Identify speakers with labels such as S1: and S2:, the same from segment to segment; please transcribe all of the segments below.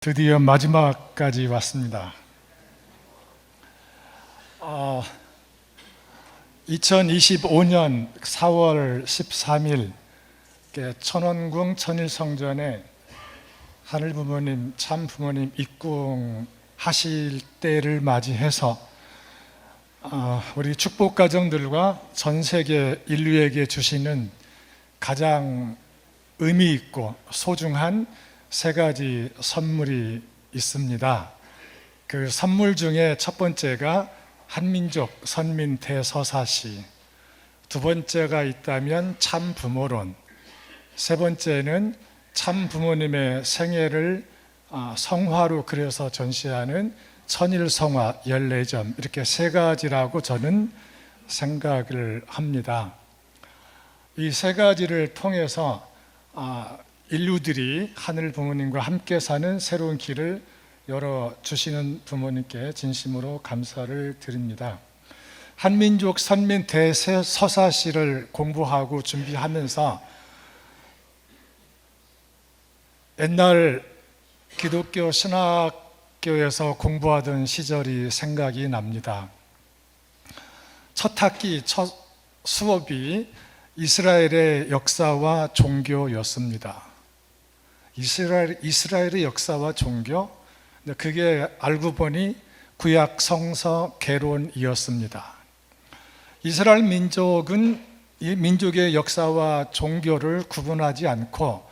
S1: 드디어 마지막까지 왔습니다. 2025년 4월 13일 천원궁 천일성전에 하늘부모님, 참부모님 입궁하실 때를 맞이해서 우리 축복가정들과 전 세계 인류에게 주시는 가장 의미 있고 소중한 세 가지 선물이 있습니다. 그 선물 중에 첫 번째가 한민족 선민 대서사시, 두 번째가 있다면 참부모론, 세 번째는 참부모님의 생애를 성화로 그려서 전시하는 천일성화 14점, 이렇게 세 가지라고 저는 생각을 합니다. 이 세 가지를 통해서 인류들이 하늘 부모님과 함께 사는 새로운 길을 열어주시는 부모님께 진심으로 감사를 드립니다. 한민족 선민 대서사시를 공부하고 준비하면서 옛날 기독교 신학교에서 공부하던 시절이 생각이 납니다. 첫 학기, 첫 수업이 이스라엘의 역사와 종교였습니다. 이스라엘의 역사와 종교, 그게 알고 보니 구약 성서 개론이었습니다. 이스라엘 민족은 이 민족의 역사와 종교를 구분하지 않고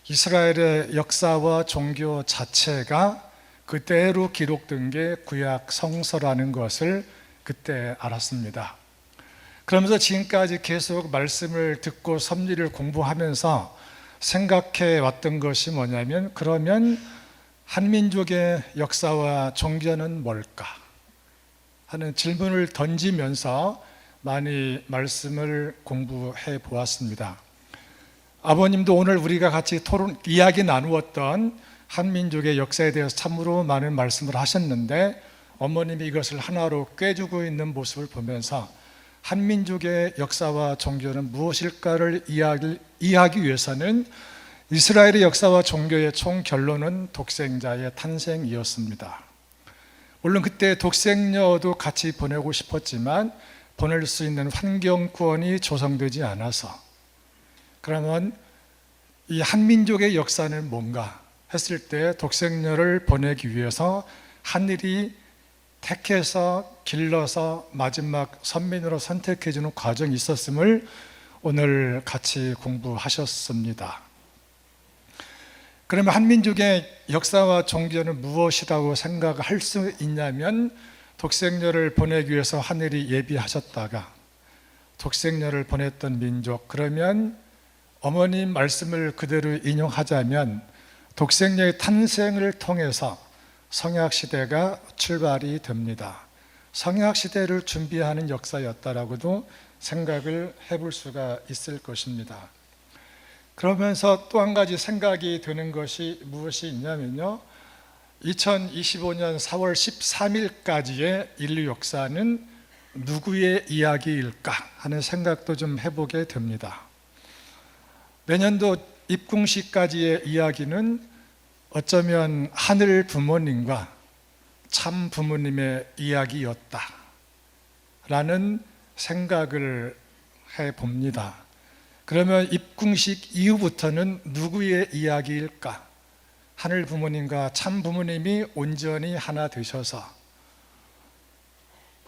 S1: 이스라엘의 역사와 종교 자체가 그대로 기록된 게 구약 성서라는 것을 그때 알았습니다. 그러면서 지금까지 계속 말씀을 듣고 섭리를 공부하면서 생각해 왔던 것이 뭐냐면, 그러면 한민족의 역사와 종교는 뭘까 하는 질문을 던지면서 많이 말씀을 공부해 보았습니다. 아버님도 오늘 우리가 같이 이야기 나누었던 한민족의 역사에 대해서 참으로 많은 말씀을 하셨는데, 어머님이 이것을 하나로 꿰주고 있는 모습을 보면서 한민족의 역사와 종교는 무엇일까를 이해하기 위해서는 이스라엘의 역사와 종교의 총 결론은 독생자의 탄생이었습니다. 물론 그때 독생녀도 같이 보내고 싶었지만 보낼 수 있는 환경권이 조성되지 않아서, 그러면 이 한민족의 역사는 뭔가 했을 때 독생녀를 보내기 위해서 하늘이 택해서 길러서 마지막 선민으로 선택해주는 과정이 있었음을 오늘 같이 공부하셨습니다. 그러면 한민족의 역사와 종교는 무엇이라고 생각할 수 있냐면, 독생녀를 보내기 위해서 하늘이 예비하셨다가 독생녀를 보냈던 민족, 그러면 어머님 말씀을 그대로 인용하자면 독생녀의 탄생을 통해서 성약시대가 출발이 됩니다. 성약시대를 준비하는 역사였다라고도 생각을 해볼 수가 있을 것입니다. 그러면서 또 한 가지 생각이 드는 것이 무엇이 있냐면요, 2025년 4월 13일까지의 인류 역사는 누구의 이야기일까 하는 생각도 좀 해보게 됩니다. 내년도 입궁식까지의 이야기는 어쩌면 하늘 부모님과 참 부모님의 이야기였다라는 생각을 해봅니다. 그러면 입궁식 이후부터는 누구의 이야기일까? 하늘 부모님과 참 부모님이 온전히 하나 되셔서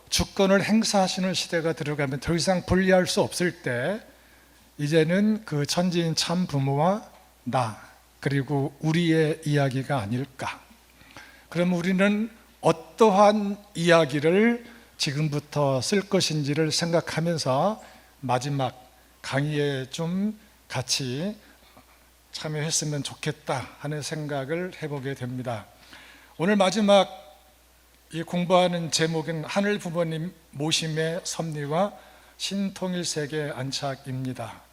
S1: 주권을 행사하시는 시대가 들어가면 더 이상 분리할 수 없을 때, 이제는 그 천지인 참 부모와 나, 그리고 우리의 이야기가 아닐까. 그럼 우리는 어떠한 이야기를 지금부터 쓸 것인지를 생각하면서 마지막 강의에 좀 같이 참여했으면 좋겠다 하는 생각을 해보게 됩니다. 오늘 마지막 이 공부하는 제목은 하늘 부모님 모심의 섭리와 신통일세계 안착입니다.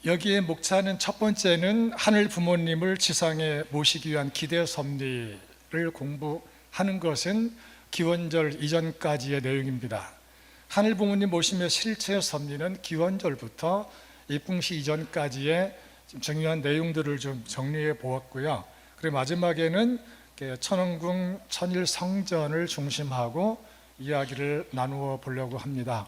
S1: 여기에 목차는 첫 번째는 하늘 부모님을 지상에 모시기 위한 기대 섭리를 공부하는 것은 기원절 이전까지의 내용입니다. 하늘 부모님 모심의 실체 섭리는 기원절부터 입궁시 이전까지의 좀 중요한 내용들을 좀 정리해 보았고요. 그리고 마지막에는 천왕궁 천일성전을 중심하고 이야기를 나누어 보려고 합니다.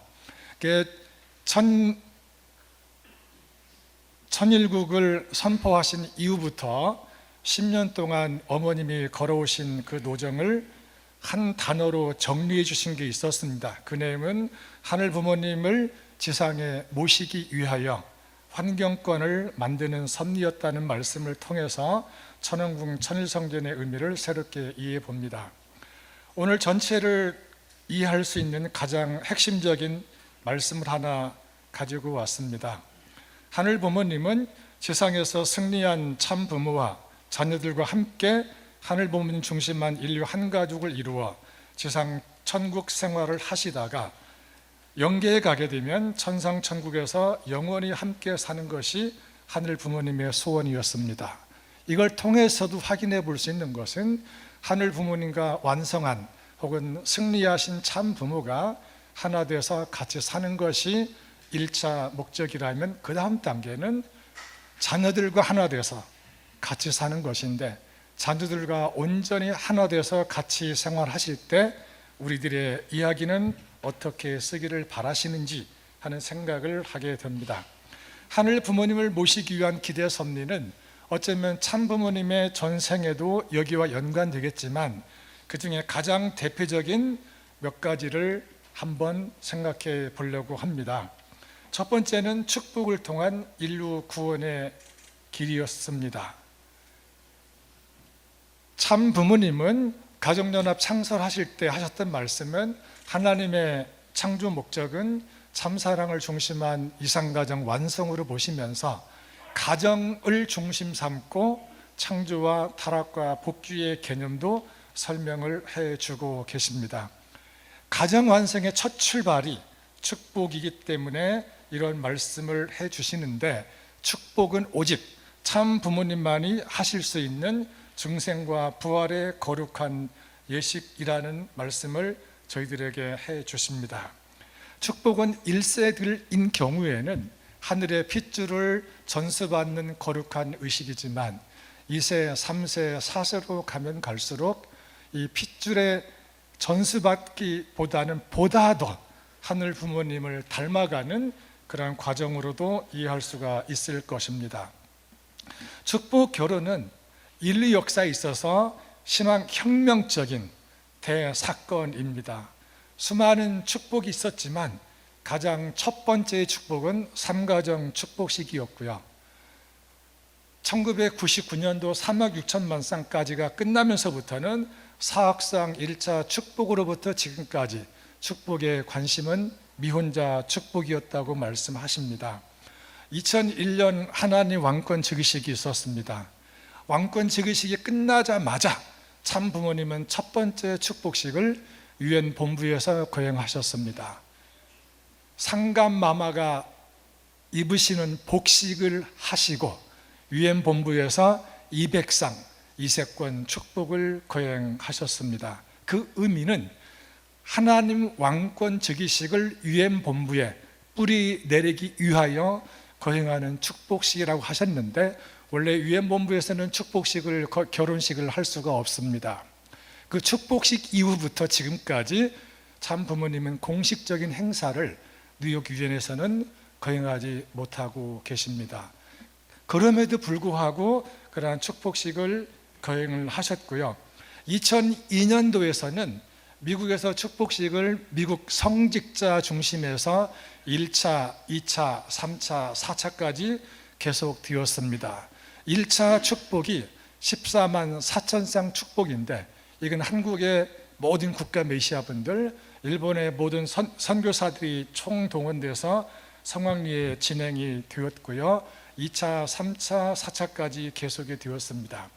S1: 천일국을 선포하신 이후부터 10년 동안 어머님이 걸어오신 그 노정을 한 단어로 정리해 주신 게 있었습니다. 그 내용은 하늘 부모님을 지상에 모시기 위하여 환경권을 만드는 섭리였다는 말씀을 통해서 천왕궁 천일성전의 의미를 새롭게 이해해 봅니다. 오늘 전체를 이해할 수 있는 가장 핵심적인 말씀을 하나 가지고 왔습니다. 하늘 부모님은 지상에서 승리한 참 부모와 자녀들과 함께 하늘 부모님 중심한 인류 한 가족을 이루어 지상 천국 생활을 하시다가 영계에 가게 되면 천상천국에서 영원히 함께 사는 것이 하늘 부모님의 소원이었습니다. 이걸 통해서도 확인해 볼 수 있는 것은 하늘 부모님과 완성한 혹은 승리하신 참 부모가 하나 돼서 같이 사는 것이 1차 목적이라면 그 다음 단계는 자녀들과 하나 돼서 같이 사는 것인데, 자녀들과 온전히 하나 돼서 같이 생활하실 때 우리들의 이야기는 어떻게 쓰기를 바라시는지 하는 생각을 하게 됩니다. 하늘 부모님을 모시기 위한 기대 섭리는 어쩌면 참 부모님의 전생에도 여기와 연관되겠지만 그 중에 가장 대표적인 몇 가지를 한번 생각해 보려고 합니다. 첫 번째는 축복을 통한 인류 구원의 길이었습니다. 참 부모님은 가정연합 창설하실 때 하셨던 말씀은 하나님의 창조 목적은 참사랑을 중심한 이상가정 완성으로 보시면서 가정을 중심 삼고 창조와 타락과 복귀의 개념도 설명을 해주고 계십니다. 가정 완성의 첫 출발이 축복이기 때문에 이런 말씀을 해주시는데, 축복은 오직 참 부모님만이 하실 수 있는 중생과 부활의 거룩한 예식이라는 말씀을 저희들에게 해 주십니다. 축복은 1세들인 경우에는 하늘의 핏줄을 전수받는 거룩한 의식이지만 2세, 3세, 4세로 가면 갈수록 이 핏줄의 전수받기보다는 보다 더 하늘 부모님을 닮아가는 그런 과정으로도 이해할 수가 있을 것입니다. 축복 결혼은 인류 역사에 있어서 신앙 혁명적인 대사건입니다. 수많은 축복이 있었지만 가장 첫 번째의 축복은 삼가정 축복식이었고요. 1999년도 3억 6천만 쌍까지가 끝나면서부터는 사학상 1차 축복으로부터 지금까지 축복의 관심은 미혼자 축복이었다고 말씀하십니다. 2001년 하나님 왕권 즉위식이 있었습니다. 왕권 즉위식이 끝나자마자 참 부모님은 첫 번째 축복식을 유엔 본부에서 거행하셨습니다. 상감마마가 입으시는 복식을 하시고 유엔 본부에서 200상 이세권 축복을 거행하셨습니다. 그 의미는 하나님 왕권 즉위식을 유엔 본부에 뿌리 내리기 위하여 거행하는 축복식이라고 하셨는데, 원래 유엔 본부에서는 축복식을 결혼식을 할 수가 없습니다. 그 축복식 이후부터 지금까지 참 부모님은 공식적인 행사를 뉴욕 유엔에서는 거행하지 못하고 계십니다. 그럼에도 불구하고 그러한 축복식을 거행을 하셨고요. 2002년도에서는 미국에서 축복식을 미국 성직자 중심에서 1차, 2차, 3차, 4차까지 계속되었습니다. 1차 축복이 14만 4천 쌍 축복인데, 이건 한국의 모든 국가 메시아분들, 일본의 모든 선교사들이 총동원돼서 성황리에 진행이 되었고요. 2차, 3차, 4차까지 계속이 되었습니다.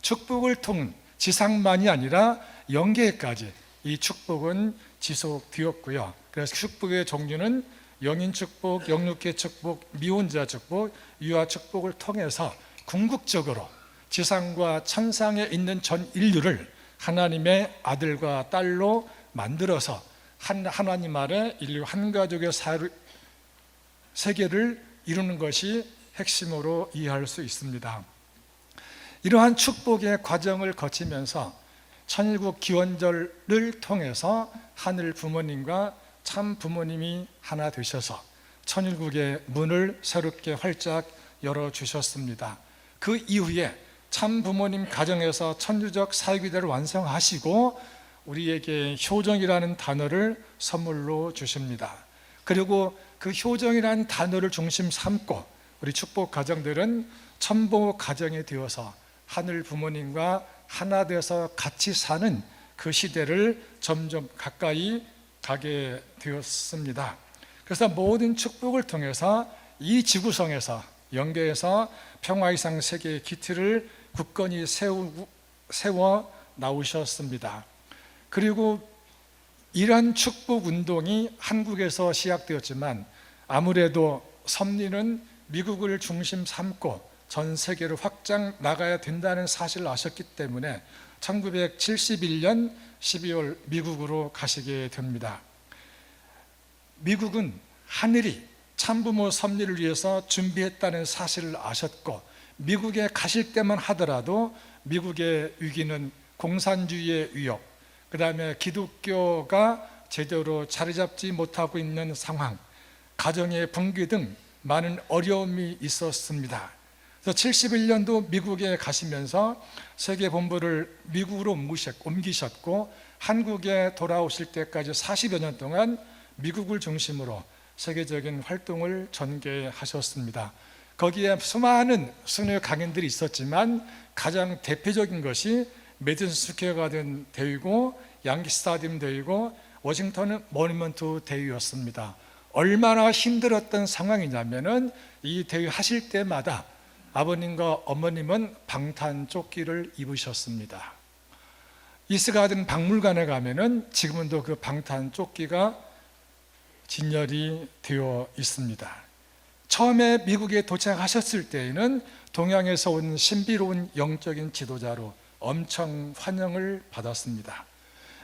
S1: 축복을 통한 지상만이 아니라 영계까지 이 축복은 지속되었고요. 그래서 축복의 종류는 영인 축복, 영육계 축복, 미혼자 축복, 유아 축복을 통해서 궁극적으로 지상과 천상에 있는 전 인류를 하나님의 아들과 딸로 만들어서 하나님 아래 인류 한 가족의 세계를 이루는 것이 핵심으로 이해할 수 있습니다. 이러한 축복의 과정을 거치면서 천일국 기원절을 통해서 하늘 부모님과 참 부모님이 하나 되셔서 천일국의 문을 새롭게 활짝 열어주셨습니다. 그 이후에 참 부모님 가정에서 천주적 사유기대를 완성하시고 우리에게 효정이라는 단어를 선물로 주십니다. 그리고 그 효정이라는 단어를 중심 삼고 우리 축복 가정들은 천보 가정이 되어서 하늘 부모님과 하나 되어서 같이 사는 그 시대를 점점 가까이 가게 되었습니다. 그래서 모든 축복을 통해서 이 지구성에서 영계에서 평화이상 세계의 기틀을 굳건히 세워 나오셨습니다. 그리고 이러한 축복 운동이 한국에서 시작되었지만 아무래도 섭리는 미국을 중심 삼고 전 세계로 확장 나가야 된다는 사실을 아셨기 때문에 1971년 12월 미국으로 가시게 됩니다. 미국은 하늘이 참부모 섭리를 위해서 준비했다는 사실을 아셨고 미국에 가실 때만 하더라도 미국의 위기는 공산주의의 위협, 그 다음에 기독교가 제대로 자리 잡지 못하고 있는 상황, 가정의 붕괴 등 많은 어려움이 있었습니다. 그래서 71년도 미국에 가시면서 세계 본부를 미국으로 옮기셨고 한국에 돌아오실 때까지 40여 년 동안 미국을 중심으로 세계적인 활동을 전개하셨습니다. 거기에 수많은 순회 강연들이 있었지만 가장 대표적인 것이 메디슨 스퀘어 가든 대회고 양키 스타디움 대회고 워싱턴 모니먼트 대회였습니다. 얼마나 힘들었던 상황이냐면은 이 대회 하실 때마다 아버님과 어머님은 방탄조끼를 입으셨습니다. 이스가든 박물관에 가면은 지금도 그 방탄조끼가 진열이 되어 있습니다. 처음에 미국에 도착하셨을 때에는 동양에서 온 신비로운 영적인 지도자로 엄청 환영을 받았습니다.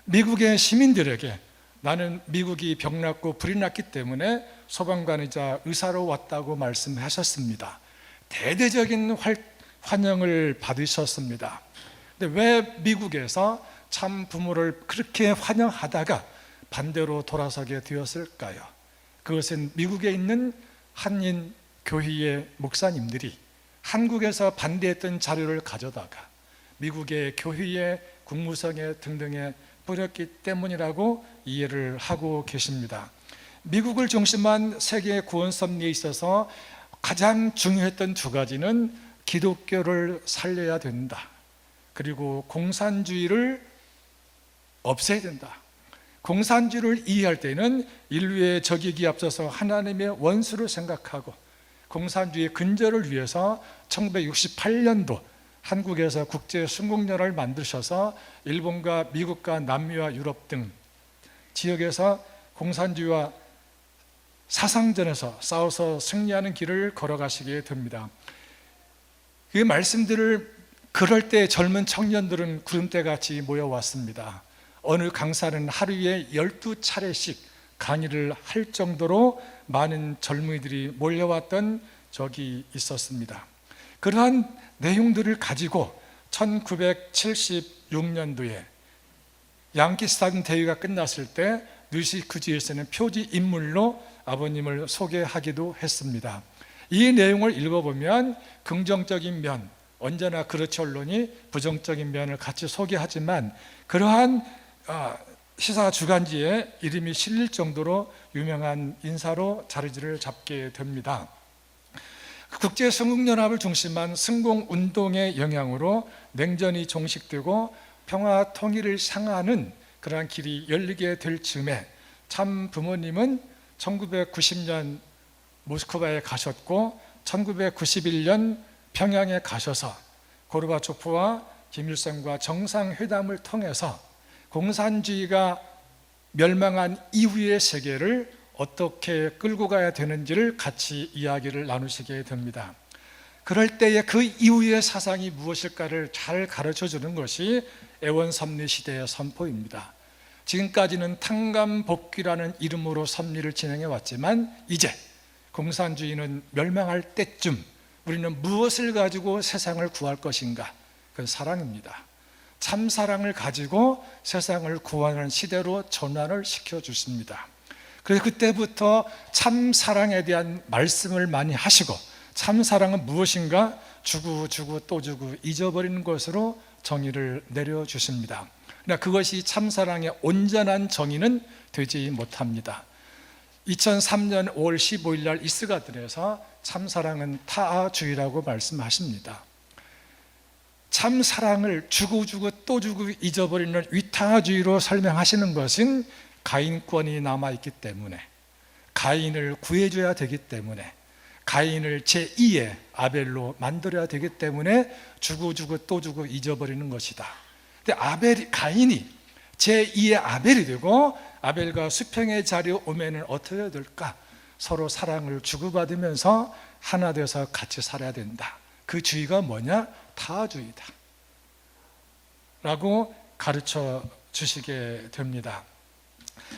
S1: 미국의 시민들에게 나는 미국이 병났고 불이 났기 때문에 소방관이자 의사로 왔다고 말씀하셨습니다. 대대적인 환영을 받으셨습니다. 근데 왜 미국에서 참 부모를 그렇게 환영하다가 반대로 돌아서게 되었을까요? 그것은 미국에 있는 한인 교회의 목사님들이 한국에서 반대했던 자료를 가져다가 미국의 교회의 국무성에 등등에 뿌렸기 때문이라고 이해를 하고 계십니다. 미국을 중심한 세계 구원 섭리에 있어서 가장 중요했던 두 가지는 기독교를 살려야 된다. 그리고 공산주의를 없애야 된다. 공산주의를 이해할 때는 인류의 적이기에 앞서서 하나님의 원수를 생각하고 공산주의 근절을 위해서 1968년도 한국에서 국제순국연합을 만드셔서 일본과 미국과 남미와 유럽 등 지역에서 공산주의와 사상전에서 싸워서 승리하는 길을 걸어가시게 됩니다. 그 말씀들을 그럴 때 젊은 청년들은 구름대같이 모여왔습니다. 어느 강사는 하루에 12차례씩 강의를 할 정도로 많은 젊은이들이 몰려왔던 적이 있었습니다. 그러한 내용들을 가지고 1976년도에 양키 스타디움 대회가 끝났을 때 뉴시크지에서는 표지 인물로 아버님을 소개하기도 했습니다. 이 내용을 읽어보면 긍정적인 면, 언제나 그렇지 언론이 부정적인 면을 같이 소개하지만 그러한 시사 주간지에 이름이 실릴 정도로 유명한 인사로 자리를 잡게 됩니다. 국제승국연합을 중심한 승공운동의 영향으로 냉전이 종식되고 평화 통일을 향하는 그러한 길이 열리게 될 즈음에 참 부모님은 1990년 모스크바에 가셨고 1991년 평양에 가셔서 고르바초프와 김일성과 정상회담을 통해서 공산주의가 멸망한 이후의 세계를 어떻게 끌고 가야 되는지를 같이 이야기를 나누시게 됩니다. 그럴 때에 그 이후의 사상이 무엇일까를 잘 가르쳐 주는 것이 애원섭리 시대의 선포입니다. 지금까지는 탕감복귀라는 이름으로 섭리를 진행해 왔지만 이제 공산주의는 멸망할 때쯤 우리는 무엇을 가지고 세상을 구할 것인가? 그건 사랑입니다. 참 사랑을 가지고 세상을 구하는 시대로 전환을 시켜주십니다. 그래서 그때부터 참 사랑에 대한 말씀을 많이 하시고, 참 사랑은 무엇인가? 주고 또 주고 잊어버리는 것으로 정의를 내려주십니다. 그러나 그것이 참 사랑의 온전한 정의는 되지 못합니다. 2003년 5월 15일 날 이스가든에서 참 사랑은 타주의라고 말씀하십니다. 참 사랑을 주고 또 주고 잊어버리는 위타주의로 설명하시는 것은 가인권이 남아있기 때문에, 가인을 구해줘야 되기 때문에, 가인을 제2의 아벨로 만들어야 되기 때문에 주고 또 주고 잊어버리는 것이다. 근데 가인이 제2의 아벨이 되고 아벨과 수평의 자리에 오면은 어떻게 해야 될까? 서로 사랑을 주고받으면서 하나 되어서 같이 살아야 된다. 그 주의가 뭐냐? 타주의다 라고 가르쳐 주시게 됩니다.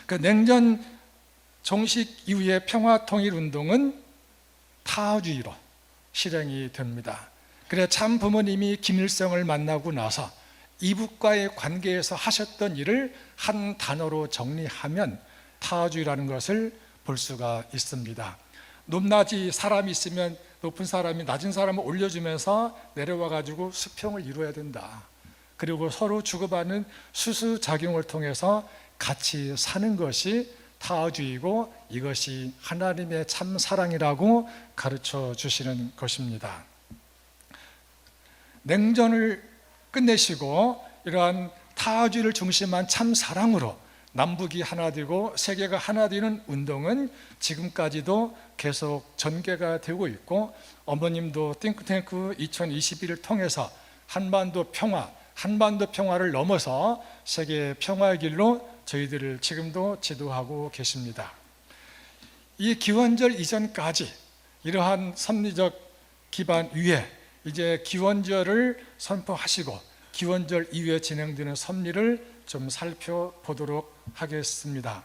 S1: 그 냉전 종식 이후의 평화통일운동은 타주의로 실행이 됩니다. 그래 참 부모님이 김일성을 만나고 나서 이북과의 관계에서 하셨던 일을 한 단어로 정리하면 타주의라는 것을 볼 수가 있습니다. 높낮이 사람이 있으면 높은 사람이 낮은 사람을 올려주면서 내려와 가지고 수평을 이루어야 된다. 그리고 서로 주고받는 수수작용을 통해서 같이 사는 것이 타주의고, 이것이 하나님의 참 사랑이라고 가르쳐 주시는 것입니다. 냉전을 끝내시고 이러한 타주의를 중심한 참 사랑으로 남북이 하나 되고 세계가 하나 되는 운동은 지금까지도 계속 전개가 되고 있고, 어머님도 띵크탱크 2021을 통해서 한반도 평화를 넘어서 세계 평화의 길로 저희들을 지금도 지도하고 계십니다. 이 기원절 이전까지 이러한 섭리적 기반 위에 이제 기원절을 선포하시고 기원절 이후에 진행되는 섭리를 좀 살펴보도록 하겠습니다.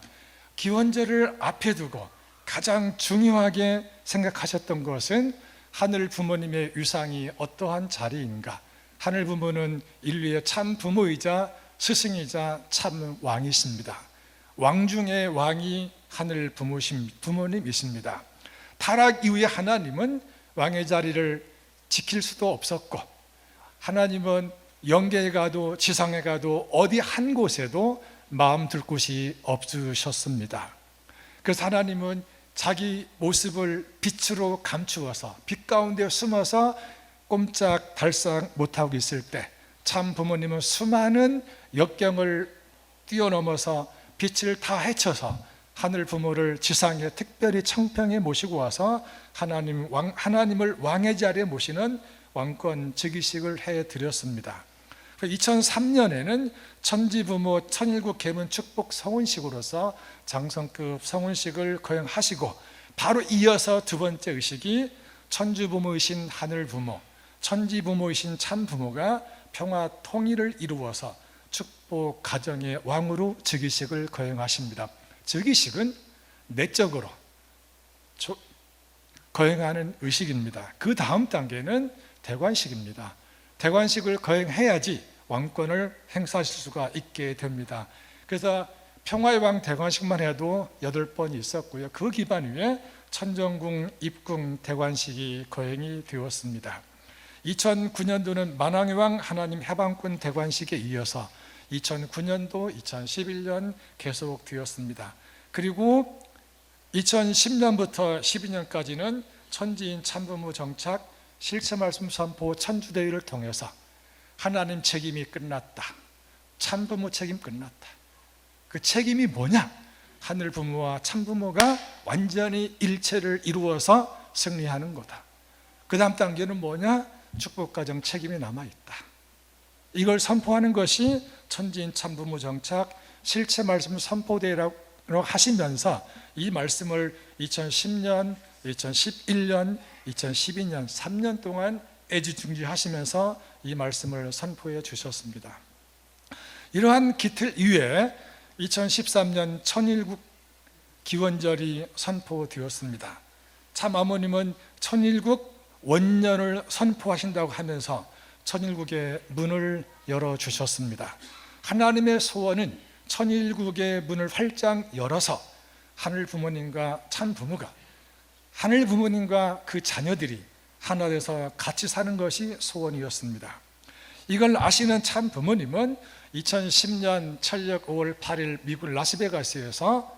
S1: 기원절을 앞에 두고 가장 중요하게 생각하셨던 것은 하늘 부모님의 위상이 어떠한 자리인가? 하늘 부모는 인류의 참 부모이자 스승이자 참 왕이십니다. 왕 중의 왕이 하늘 부모님이십니다. 타락 이후에 하나님은 왕의 자리를 지킬 수도 없었고, 하나님은 영계에 가도 지상에 가도 어디 한 곳에도 마음 둘 곳이 없으셨습니다. 그래서 하나님은 자기 모습을 빛으로 감추어서 빛 가운데 숨어서 꼼짝 달싹 못하고 있을 때, 참 부모님은 수많은 역경을 뛰어넘어서 빛을 다 헤쳐서 하늘 부모를 지상에 특별히 청평에 모시고 와서 하나님을 왕의 자리에 모시는 왕권 즉위식을 해드렸습니다. 2003년에는 천지부모 천일국 계문 축복 성훈식으로서 장성급 성훈식을 거행하시고, 바로 이어서 두 번째 의식이 천주부모이신 하늘부모, 천지부모이신 참부모가 평화 통일을 이루어서 축복 가정의 왕으로 즉위식을 거행하십니다. 즉위식은 내적으로 거행하는 의식입니다. 그 다음 단계는 대관식입니다. 대관식을 거행해야지 왕권을 행사하실 수가 있게 됩니다. 그래서 평화의 왕 대관식만 해도 8번이 있었고요. 그 기반 위에 천정궁, 입궁 대관식이 거행이 되었습니다. 2009년도는 만왕의 왕 하나님 해방군 대관식에 이어서 2009년도, 2011년 계속 되었습니다. 그리고 2010년부터 12년까지는 천지인 참부모 정착 실체 말씀 선포 천주대회를 통해서 하나님 책임이 끝났다, 참부모 책임 끝났다. 그 책임이 뭐냐? 하늘 부모와 참부모가 완전히 일체를 이루어서 승리하는 거다. 그 다음 단계는 뭐냐? 축복가정 책임이 남아있다. 이걸 선포하는 것이 천지인 참부모 정착 실체 말씀 선포대회라고 하시면서 이 말씀을 2010년, 2011년, 2012년 3년 동안 애지중지하시면서 이 말씀을 선포해 주셨습니다. 이러한 기틀 이후에 2013년 천일국 기원절이 선포되었습니다. 참 어머님은 천일국 원년을 선포하신다고 하면서 천일국의 문을 열어주셨습니다. 하나님의 소원은 천일국의 문을 활짝 열어서 하늘 부모님과 참 부모가, 하늘 부모님과 그 자녀들이 하나 돼서 같이 사는 것이 소원이었습니다. 이걸 아시는 참 부모님은 2010년 철력 5월 8일 미국 라스베가스에서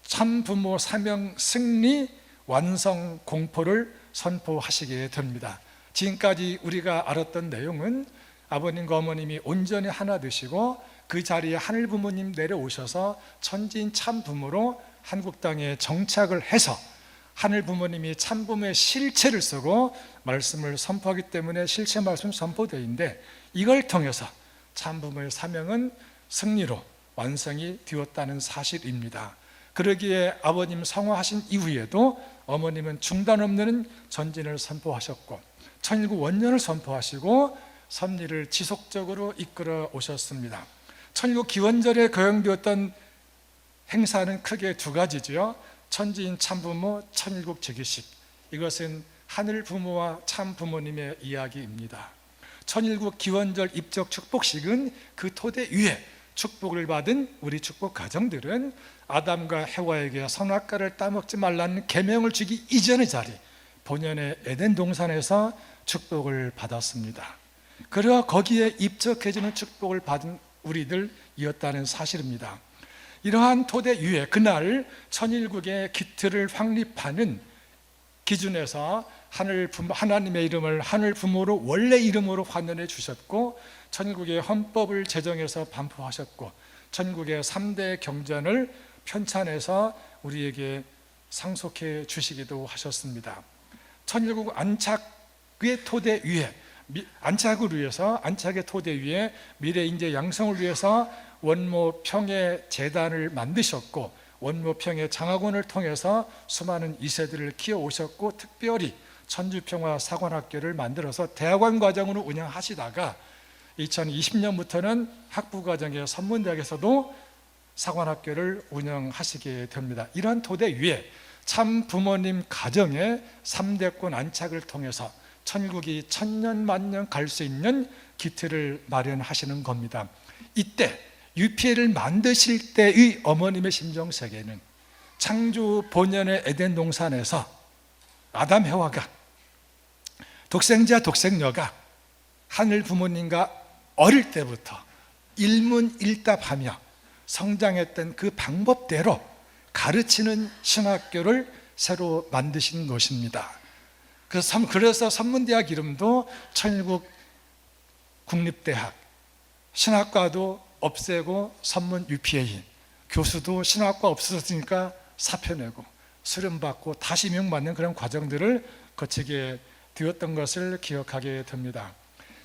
S1: 참 부모 사명 승리 완성 공포를 선포하시게 됩니다. 지금까지 우리가 알았던 내용은 아버님과 어머님이 온전히 하나 되시고 그 자리에 하늘 부모님 내려오셔서 천지인 참 부모로 한국 땅에 정착을 해서 하늘 부모님이 참 부모의 실체를 쓰고 말씀을 선포하기 때문에 실체 말씀 선포대인데, 이걸 통해서 참 부모의 사명은 승리로 완성이 되었다는 사실입니다. 그러기에 아버님 성화하신 이후에도 어머님은 중단 없는 전진을 선포하셨고 천일국 원년을 선포하시고 섭리를 지속적으로 이끌어 오셨습니다. 천일국 기원절에 거행되었던 행사는 크게 두 가지죠. 천지인 참부모 천일국 즉위식, 이것은 하늘 부모와 참 부모님의 이야기입니다. 천일국 기원절 입적 축복식은 그 토대 위에 축복을 받은 우리 축복 가정들은 아담과 해와에게 선악과를 따먹지 말라는 계명을 주기 이전의 자리, 본연의 에덴 동산에서 축복을 받았습니다. 그러나 거기에 입적해지는 축복을 받은 우리들이었다는 사실입니다. 이러한 토대 위에 그날 천일국의 기틀을 확립하는 기준에서 하나님의 이름을 하늘 부모로 원래 이름으로 환원해 주셨고, 천일국의 헌법을 제정해서 반포하셨고, 천국의 3대 경전을 편찬해서 우리에게 상속해 주시기도 하셨습니다. 천일국 안착의 토대 위에, 안착을 위해서, 안착의 토대 위에 미래 인재 양성을 위해서 원모 평의 재단을 만드셨고, 원모 평의 장학원을 통해서 수많은 2세들을 키워 오셨고, 특별히 천주평화 사관학교를 만들어서 대학원 과정으로 운영하시다가 2020년부터는 학부과정의 선문대학에서도 사관학교를 운영하시게 됩니다. 이러한 토대 위에 참 부모님 가정의 3대권 안착을 통해서 천국이 천년 만년 갈 수 있는 기틀을 마련하시는 겁니다. 이때 UPA를 만드실 때의 어머님의 심정세계는 창조 본연의 에덴 동산에서 아담 해와가, 독생자 독생녀가 하늘 부모님과 어릴 때부터 일문일답하며 성장했던 그 방법대로 가르치는 신학교를 새로 만드신 것입니다. 그래서 선문대학 이름도 천일국 국립대학, 신학과도 없애고 선문 UPA, 교수도 신학과 없어졌으니까 사표 내고 수련받고 다시 임용받는 그런 과정들을 거치게 되었던 것을 기억하게 됩니다.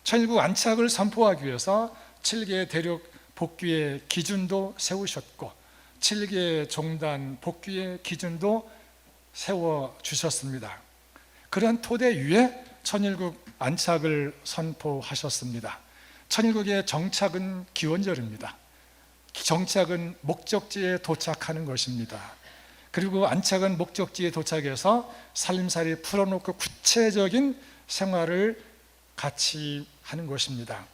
S1: 천일국 안착을 선포하기 위해서 7개 대륙 복귀의 기준도 세우셨고 7개 종단 복귀의 기준도 세워주셨습니다. 그런 토대 위에 천일국 안착을 선포하셨습니다. 천일국의 정착은 기원절입니다. 정착은 목적지에 도착하는 것입니다. 그리고 안착은 목적지에 도착해서 살림살이 풀어놓고 구체적인 생활을 같이 하는 것입니다.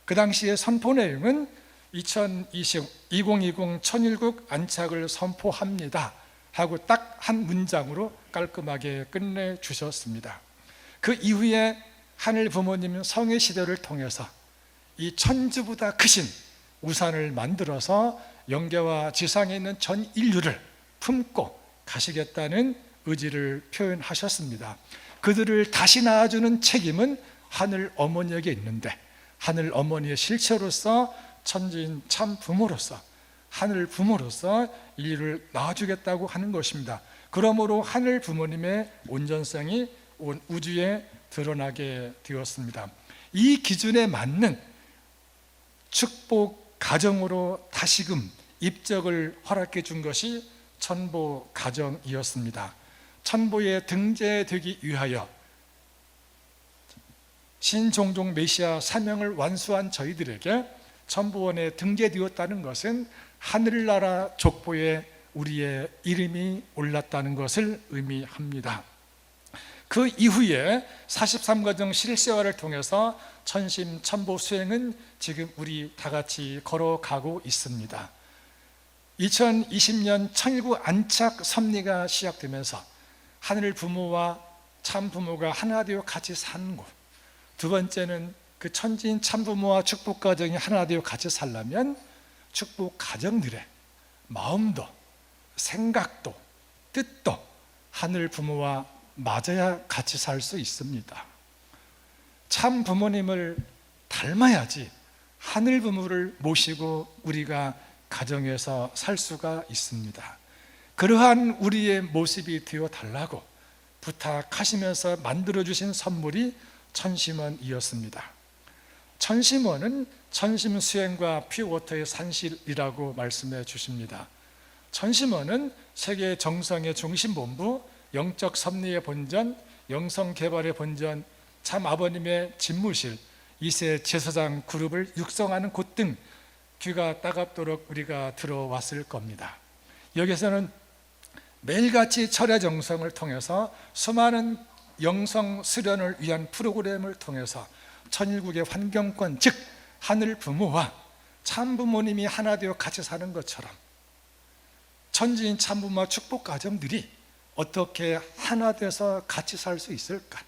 S1: 그 당시의 선포 내용은 2020 천일국 안착을 선포합니다 하고 딱 한 문장으로 깔끔하게 끝내주셨습니다. 그 이후에 하늘 부모님 성의 시대를 통해서 이 천주보다 크신 우산을 만들어서 영계와 지상에 있는 전 인류를 품고 가시겠다는 의지를 표현하셨습니다. 그들을 다시 낳아주는 책임은 하늘 어머니에게 있는데, 하늘 어머니의 실체로서 천지인 참 부모로서, 하늘 부모로서 인류를 낳아주겠다고 하는 것입니다. 그러므로 하늘 부모님의 온전성이 온 우주에 드러나게 되었습니다. 이 기준에 맞는 축복 가정으로 다시금 입적을 허락해 준 것이 천보 가정이었습니다. 천보에 등재되기 위하여 신종종 메시아 사명을 완수한 저희들에게 천보원에 등재되었다는 것은 하늘나라 족보에 우리의 이름이 올랐다는 것을 의미합니다. 그 이후에 43과정 실생활을 통해서 천심 천보 수행은 지금 우리 다 같이 걸어가고 있습니다. 2020년 천일구 안착 섭리가 시작되면서 하늘 부모와 참 부모가 하나 되어 같이 사는 것, 두 번째는 그 천지인 참 부모와 축복 가정이 하나 되어 같이 살려면 축복 가정들의 마음도 생각도 뜻도 하늘 부모와 맞아야 같이 살 수 있습니다. 참 부모님을 닮아야지 하늘 부모를 모시고 우리가 가정에서 살 수가 있습니다. 그러한 우리의 모습이 되어 달라고 부탁하시면서 만들어주신 선물이 천심원이었습니다. 천심원은 천심수행과 퓨어워터의 산실이라고 말씀해 주십니다. 천심원은 세계 정성의 중심본부, 영적 섭리의 본전, 영성개발의 본전, 참 아버님의 집무실, 2세 제사장 그룹을 육성하는 곳 등 귀가 따갑도록 우리가 들어왔을 겁니다. 여기서는 매일같이 철야 정성을 통해서 수많은 영성 수련을 위한 프로그램을 통해서 천일국의 환경권, 즉 하늘 부모와 참 부모님이 하나 되어 같이 사는 것처럼 천지인 참 부모와 축복 가정들이 어떻게 하나 돼서 같이 살 수 있을까?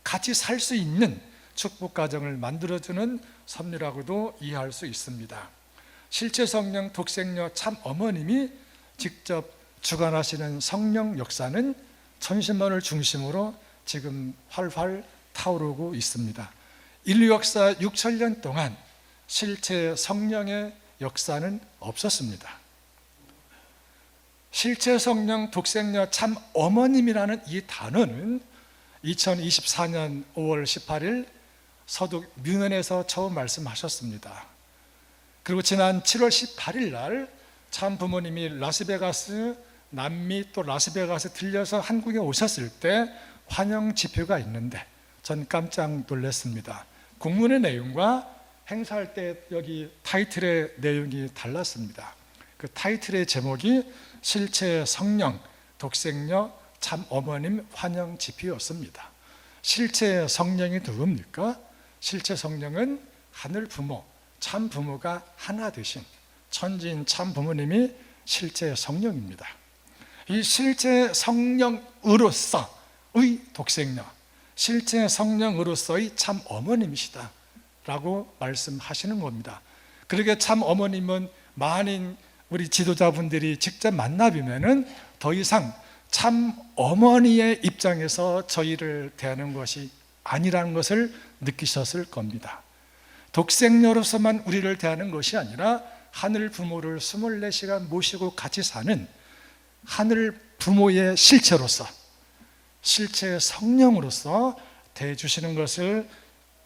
S1: 같이 살 수 있는 축복 가정을 만들어주는 섭리라고도 이해할 수 있습니다. 실제 성령 독생녀 참 어머님이 직접 주관하시는 성령 역사는 천심원을 중심으로 지금 활활 타오르고 있습니다. 인류 역사 6천년 동안 실제 성령의 역사는 없었습니다. 실제 성령 독생녀 참 어머님이라는 이 단어는 2024년 5월 18일 서독 뮌헨에서 처음 말씀하셨습니다. 그리고 지난 7월 18일 날 참 부모님이 라스베가스, 남미 또 라스베가스 들려서 한국에 오셨을 때 환영 지표가 있는데 전 깜짝 놀랐습니다. 공문의 내용과 행사할 때 여기 타이틀의 내용이 달랐습니다. 그 타이틀의 제목이 실체 성령 독생녀 참 어머님 환영 지표였습니다. 실체 성령이 누굽니까? 실체 성령은 하늘 부모, 참 부모가 하나 되신 천지인 참 부모님이 실제 성령입니다. 이 실제 성령으로서의 독생녀, 실제 성령으로서의 참 어머님이시다 라고 말씀하시는 겁니다. 그러게 참 어머님은 많은 우리 지도자분들이 직접 만나뵈면은 더 이상 참 어머니의 입장에서 저희를 대하는 것이 아니라는 것을 느끼셨을 겁니다. 독생녀로서만 우리를 대하는 것이 아니라 하늘 부모를 24시간 모시고 같이 사는 하늘 부모의 실체로서, 실체 성령으로서 대해주시는 것을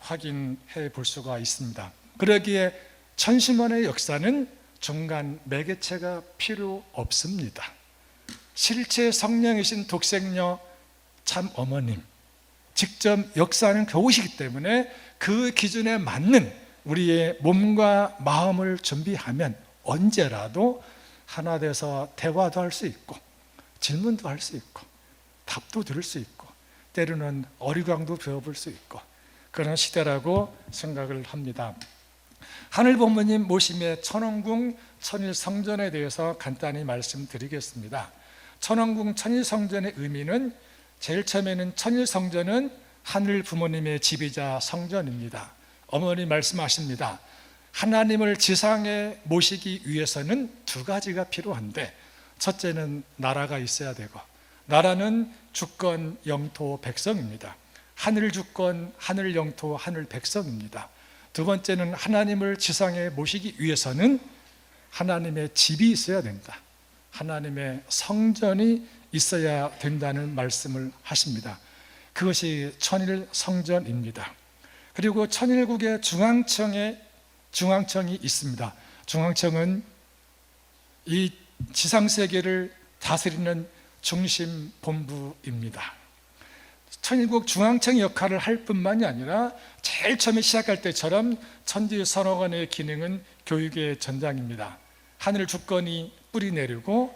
S1: 확인해 볼 수가 있습니다. 그러기에 천심원의 역사는 중간 매개체가 필요 없습니다. 실체 성령이신 독생녀 참 어머님 직접 역사하는 교우시기 때문에 그 기준에 맞는 우리의 몸과 마음을 준비하면 언제라도 하나 돼서 대화도 할 수 있고 질문도 할 수 있고 답도 들을 수 있고 때로는 어리광도 배워볼 수 있고 그런 시대라고 생각을 합니다. 하늘 부모님 모심의 천왕궁 천일성전에 대해서 간단히 말씀드리겠습니다. 천왕궁 천일성전의 의미는 제일 처음에는 천일성전은 하늘 부모님의 집이자 성전입니다. 어머니 말씀하십니다. 하나님을 지상에 모시기 위해서는 두 가지가 필요한데 첫째는 나라가 있어야 되고 나라는 주권, 영토, 백성입니다. 하늘 주권, 하늘 영토, 하늘 백성입니다. 두 번째는 하나님을 지상에 모시기 위해서는 하나님의 집이 있어야 된다. 하나님의 성전이 있어야 된다는 말씀을 하십니다. 그것이 천일 성전입니다. 그리고 천일국의 중앙청이 있습니다. 중앙청은 이 지상세계를 다스리는 중심 본부입니다. 천일국 중앙청 역할을 할 뿐만이 아니라 제일 처음에 시작할 때처럼 천지선언원의 기능은 교육의 전장입니다. 하늘 주권이 뿌리 내리고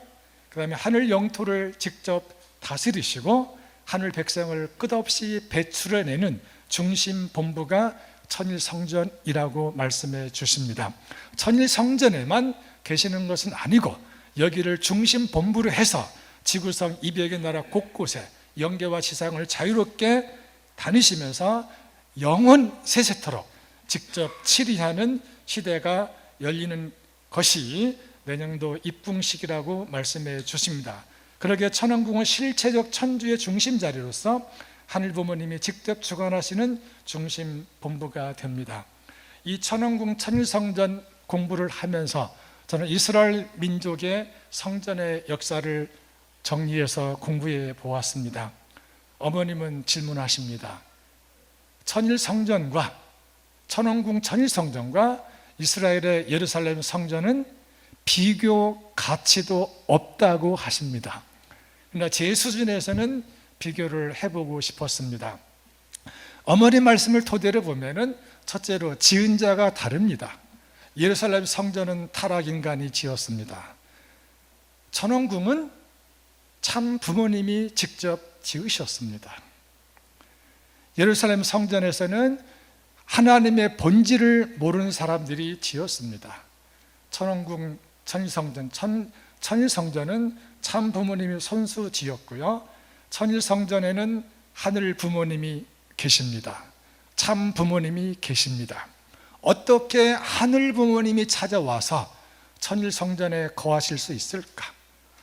S1: 그 다음에 하늘 영토를 직접 다스리시고 하늘 백성을 끝없이 배출해내는 중심 본부가 천일성전이라고 말씀해 주십니다. 천일성전에만 계시는 것은 아니고 여기를 중심 본부로 해서 지구상 200여 나라 곳곳에 영계와 지상을 자유롭게 다니시면서 영원 세세토록 직접 치리하는 시대가 열리는 것이 내년도 입궁식이라고 말씀해 주십니다. 그러기에 천왕궁은 실체적 천주의 중심 자리로서 하늘 부모님이 직접 주관하시는 중심 본부가 됩니다. 이 천왕궁 천일성전 공부를 하면서 저는 이스라엘 민족의 성전의 역사를 정리해서 공부해 보았습니다. 어머님은 질문하십니다. 천일성전과 천왕궁 천일성전과 이스라엘의 예루살렘 성전은 비교 가치도 없다고 하십니다. 그러나 제 수준에서는 비교를 해보고 싶었습니다. 어머니 말씀을 토대로 보면은 첫째로 지은 자가 다릅니다. 예루살렘 성전은 타락인간이 지었습니다. 천왕궁은 참 부모님이 직접 지으셨습니다. 예루살렘 성전에서는 하나님의 본질을 모르는 사람들이 지었습니다. 천왕궁 천일성전, 천일성전은 참 부모님이 손수 지었고요, 천일성전에는 하늘 부모님이 계십니다. 참 부모님이 계십니다. 어떻게 하늘 부모님이 찾아와서 천일성전에 거하실 수 있을까?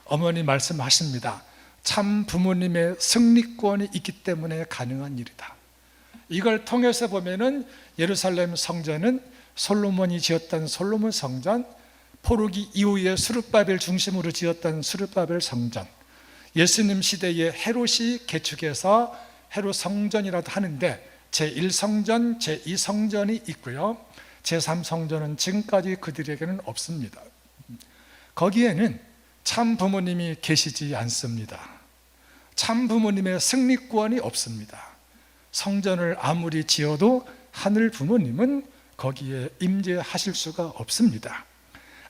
S1: 어머니 말씀하십니다. 참 부모님의 승리권이 있기 때문에 가능한 일이다. 이걸 통해서 보면은 예루살렘 성전은 솔로몬이 지었던 솔로몬 성전, 포로기 이후에 수르바벨 중심으로 지었던 수르바벨 성전, 예수님 시대에 헤롯이 개축해서 헤롯 성전이라도 하는데 제1성전, 제2성전이 있고요, 제3성전은 지금까지 그들에게는 없습니다. 거기에는 참 부모님이 계시지 않습니다. 참 부모님의 승리권이 없습니다. 성전을 아무리 지어도 하늘 부모님은 거기에 임재하실 수가 없습니다.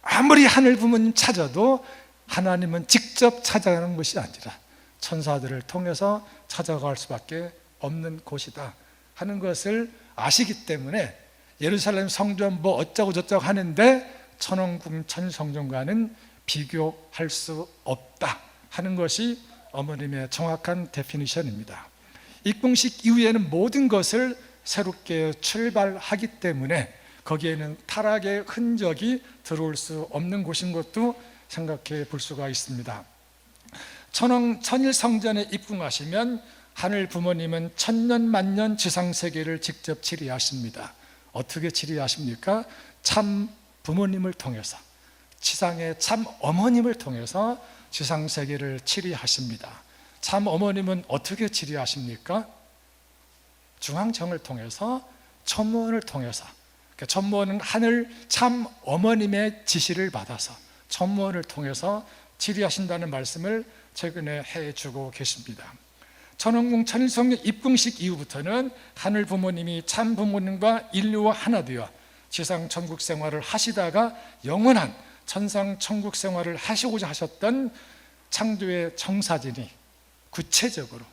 S1: 아무리 하늘 부모님 찾아도 하나님은 직접 찾아가는 것이 아니라 천사들을 통해서 찾아갈 수밖에 없는 곳이다 하는 것을 아시기 때문에 예루살렘 성전 뭐 어쩌고 저쩌고 하는데 천왕궁 천일성전과는 비교할 수 없다 하는 것이 어머님의 정확한 데피니션입니다. 입궁식 이후에는 모든 것을 새롭게 출발하기 때문에 거기에는 타락의 흔적이 들어올 수 없는 곳인 것도 생각해 볼 수가 있습니다. 천일성전에 입궁하시면 하늘 부모님은 천년 만년 지상세계를 직접 치리하십니다. 어떻게 치리하십니까? 참 부모님을 통해서, 지상의 참 어머님을 통해서 지상세계를 치리하십니다. 참 어머님은 어떻게 치리하십니까? 중앙정을 통해서, 천문을 통해서. 천문은 하늘 참 어머님의 지시를 받아서 천문을 통해서 치리하신다는 말씀을 최근에 해주고 계십니다. 천왕궁 천일성전 입궁식 이후부터는 하늘 부모님이 참 부모님과 인류와 하나 되어 지상 천국 생활을 하시다가 영원한 천상 천국 생활을 하시고자 하셨던 창조의 청사진이 구체적으로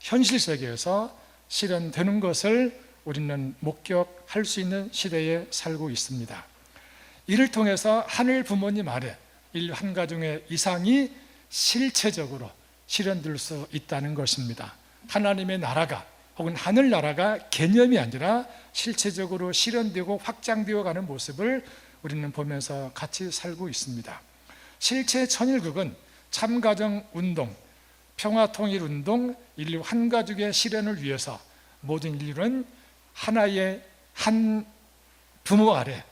S1: 현실 세계에서 실현되는 것을 우리는 목격할 수 있는 시대에 살고 있습니다. 이를 통해서 하늘 부모님 아래 인류 한 가정의 이상이 실체적으로 실현될 수 있다는 것입니다. 하나님의 나라가 혹은 하늘나라가 개념이 아니라 실체적으로 실현되고 확장되어 가는 모습을 우리는 보면서 같이 살고 있습니다. 실체 천일국은 참가정운동, 평화통일운동, 인류 한 가족의 실현을 위해서 모든 인류는 하나의 한 부모 아래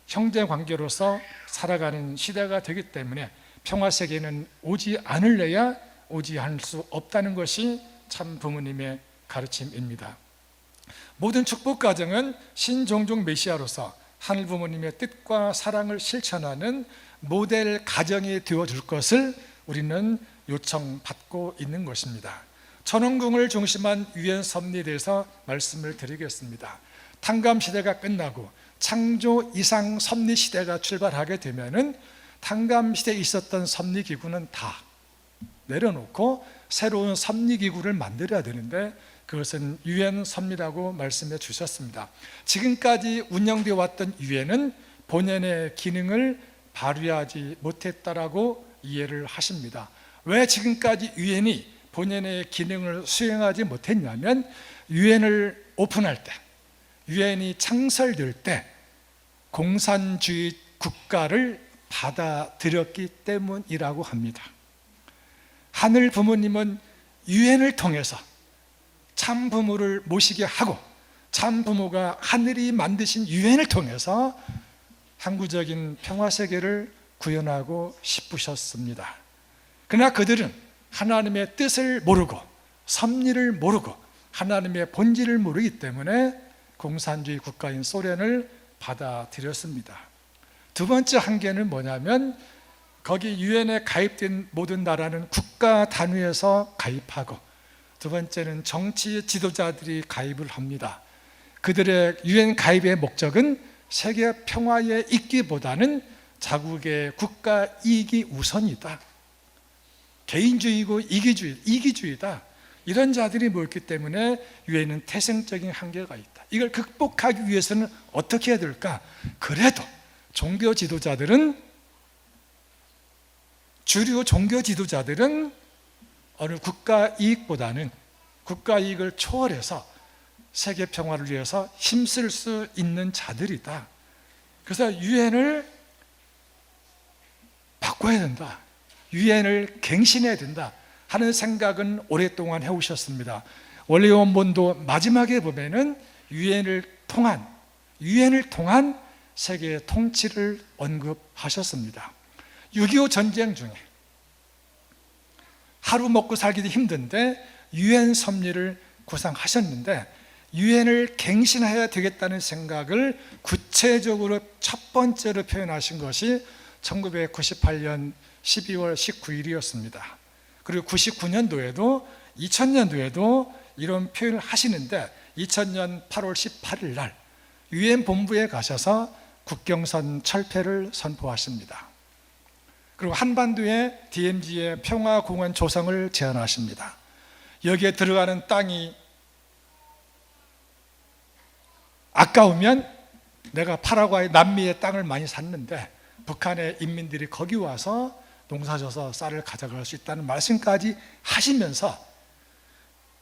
S1: 형제관계로서 살아가는 시대가 되기 때문에 평화세계는 오지 않을래야 오지 않을 수 없다는 것이 참 부모님의 가르침입니다. 모든 축복가정은 신종종 메시아로서 하늘 부모님의 뜻과 사랑을 실천하는 모델 가정이 되어줄 것을 우리는 요청받고 있는 것입니다. 천왕궁을 중심한 유엔 섭리에 대해서 말씀을 드리겠습니다. 탕감 시대가 끝나고 창조 이상 섭리 시대가 출발하게 되면은 탕감 시대에 있었던 섭리 기구는 다 내려놓고 새로운 섭리기구를 만들어야 되는데 그것은 유엔 섭리라고 말씀해 주셨습니다. 지금까지 운영되어 왔던 유엔은 본연의 기능을 발휘하지 못했다라고 이해를 하십니다. 왜 지금까지 유엔이 본연의 기능을 수행하지 못했냐면 유엔을 오픈할 때, 유엔이 창설될 때 공산주의 국가를 받아들였기 때문이라고 합니다. 하늘 부모님은 유엔을 통해서 참 부모를 모시게 하고 참 부모가 하늘이 만드신 유엔을 통해서 항구적인 평화 세계를 구현하고 싶으셨습니다. 그러나 그들은 하나님의 뜻을 모르고 섭리를 모르고 하나님의 본질을 모르기 때문에 공산주의 국가인 소련을 받아들였습니다. 두 번째 한계는 뭐냐면 거기 유엔에 가입된 모든 나라는 국가 단위에서 가입하고 두 번째는 정치 지도자들이 가입을 합니다. 그들의 유엔 가입의 목적은 세계 평화에 있기보다는 자국의 국가 이익이 우선이다. 개인주의고 이기주의다. 이런 자들이 모였기 때문에 유엔은 태생적인 한계가 있다. 이걸 극복하기 위해서는 어떻게 해야 될까? 그래도 종교 지도자들은 주류 종교 지도자들은 어느 국가 이익보다는 국가 이익을 초월해서 세계 평화를 위해서 힘쓸 수 있는 자들이다. 그래서 유엔을 바꿔야 된다. 유엔을 갱신해야 된다 하는 생각은 오랫동안 해오셨습니다. 원래 원본도 마지막에 보면은 유엔을 통한 세계 통치를 언급하셨습니다. 6.25 전쟁 중에 하루 먹고 살기도 힘든데 유엔 섭리를 구상하셨는데 유엔을 갱신해야 되겠다는 생각을 구체적으로 첫 번째로 표현하신 것이 1998년 12월 19일이었습니다. 그리고 99년도에도 2000년도에도 이런 표현을 하시는데 2000년 8월 18일 날 유엔 본부에 가셔서 국경선 철폐를 선포하십니다. 그리고 한반도의 DMZ의 평화공원 조성을 제안하십니다. 여기에 들어가는 땅이 아까우면 내가 파라과이 남미의 땅을 많이 샀는데 북한의 인민들이 거기 와서 농사져서 쌀을 가져갈 수 있다는 말씀까지 하시면서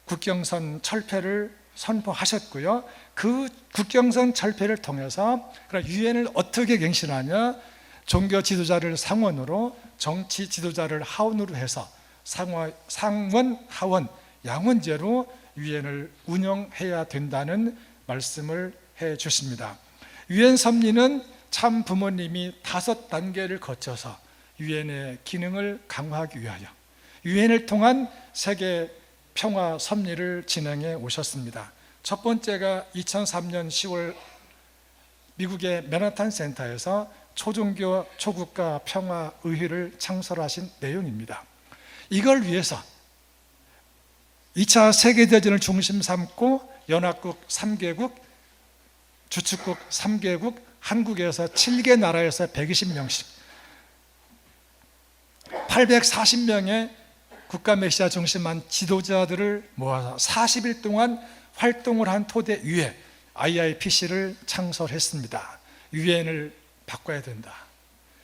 S1: 국경선 철폐를 선포하셨고요. 그 국경선 철폐를 통해서 유엔을 어떻게 갱신하냐? 종교 지도자를 상원으로 정치 지도자를 하원으로 해서 상원, 하원, 양원제로 유엔을 운영해야 된다는 말씀을 해 주십니다. 유엔 섭리는 참 부모님이 5단계를 거쳐서 유엔의 기능을 강화하기 위하여 유엔을 통한 세계 평화 섭리를 진행해 오셨습니다. 첫 번째가 2003년 10월 미국의 맨하탄 센터에서 초종교 초국가 평화의회를 창설하신 내용입니다. 이걸 위해서 2차 세계대전을 중심 삼고 연합국 3개국, 주축국 3개국, 한국에서 7개 나라에서 120명씩 840명의 국가 메시아 중심한 지도자들을 모아서 40일 동안 활동을 한 토대 위에 IIPC를 창설했습니다. 유엔을 바꿔야 된다.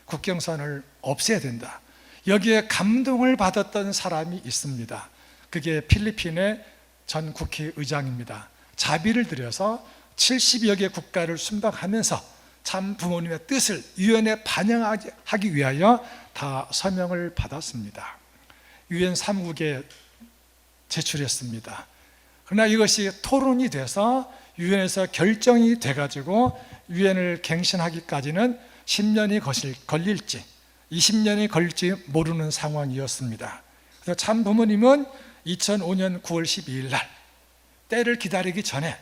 S1: 국경선을 없애야 된다. 여기에 감동을 받았던 사람이 있습니다. 그게 필리핀의 전 국회의장입니다. 자비를 들여서 70여 개 국가를 순방하면서 참 부모님의 뜻을 유엔에 반영하기 위하여 다 서명을 받았습니다. 유엔 사무국에 제출했습니다. 그러나 이것이 토론이 돼서 유엔에서 결정이 돼가지고 유엔을 갱신하기까지는 10년이 걸릴지 20년이 걸릴지 모르는 상황이었습니다. 그래서 참 부모님은 2005년 9월 12일 날 때를 기다리기 전에